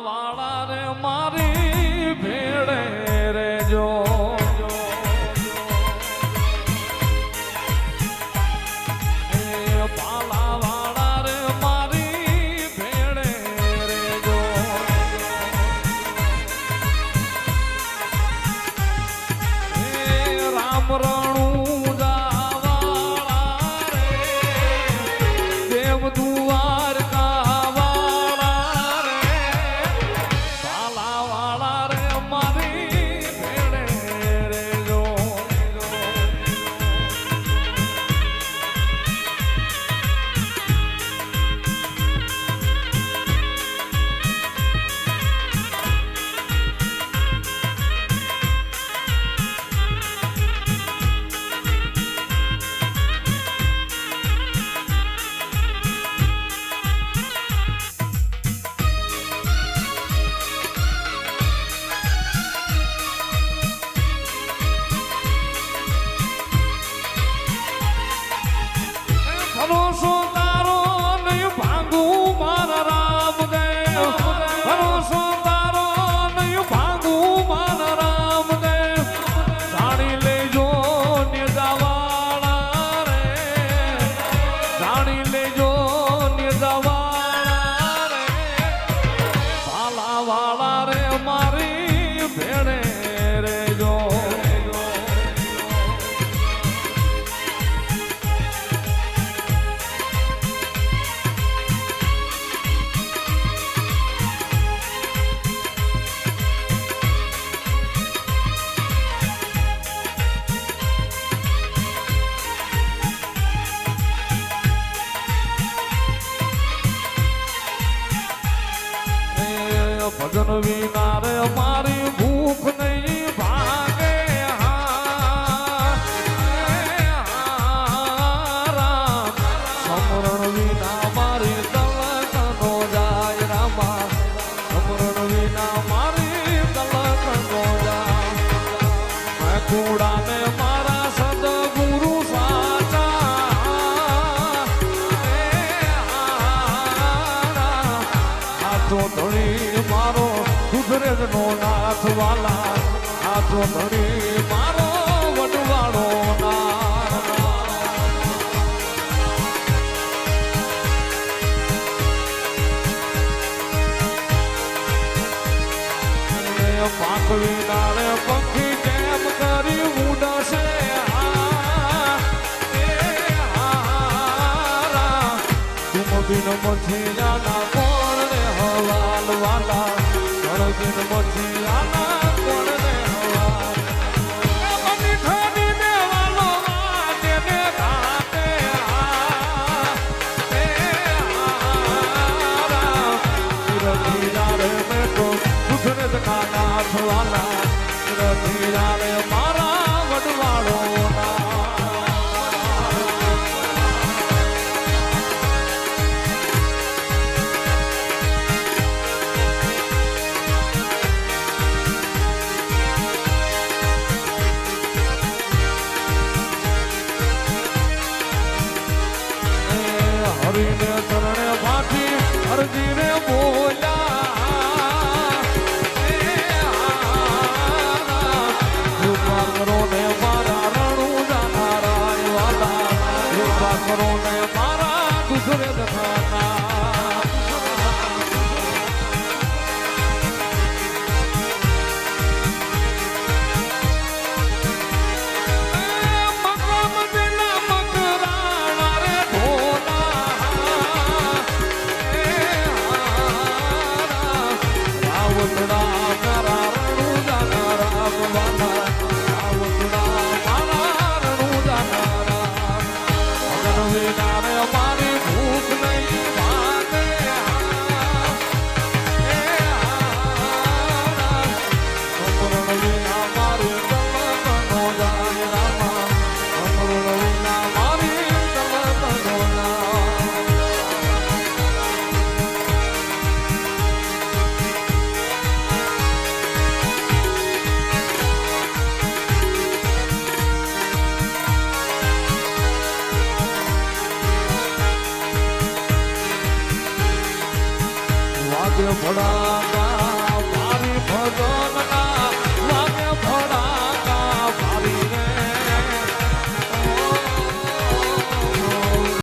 વાળા રે મારી ભેળે રેજો પાલા વાળા રે મારી ભેળે રેજો રામ રણું જાવાળા રે દેવ દુવાર ભરોસો તારો નહીં ભાંગું મારા રામદેવ ભરોસો તારો નહીં ભાંગું મારા રામદેવ જાણી લેજો નિર્દાવાળા રે જાણી લેજો નિર્દાવાળા રે ભાલાવાળા રે મારી ભેળે રેજો ભજન વિના રે મારી ભૂખ નહીં ભાગે રામ સમરણ વિના મારી તલક નો જાય રામા સમરણ વિના મારી તલક નો જાય કુડા ને મારા સદગુરુ સાચા તો ધણી મારો ગુજરાત નો નાથ વાલા આ તો ધણી મારો વડવાળો પાંખ વિનારે પંખી કેમ કરી ઉડશે તુમ બિન મથિયાના કોણ રે હવાલ વાલા બિન મથિયાના કોણ રે હવાલ બની ઠાની દેવાલો તેને ઘાટે ધીરા રે બેટો સુધરે નાથ વાલા ધીરા રે મારા વડવાળો હરીને ચરણે ભાટી હરજીને બોલ્યા કરો ને મારા રણું જાનારાય વાલા કૃપા કરો ને મારા દુસરે દખાના રાવતડા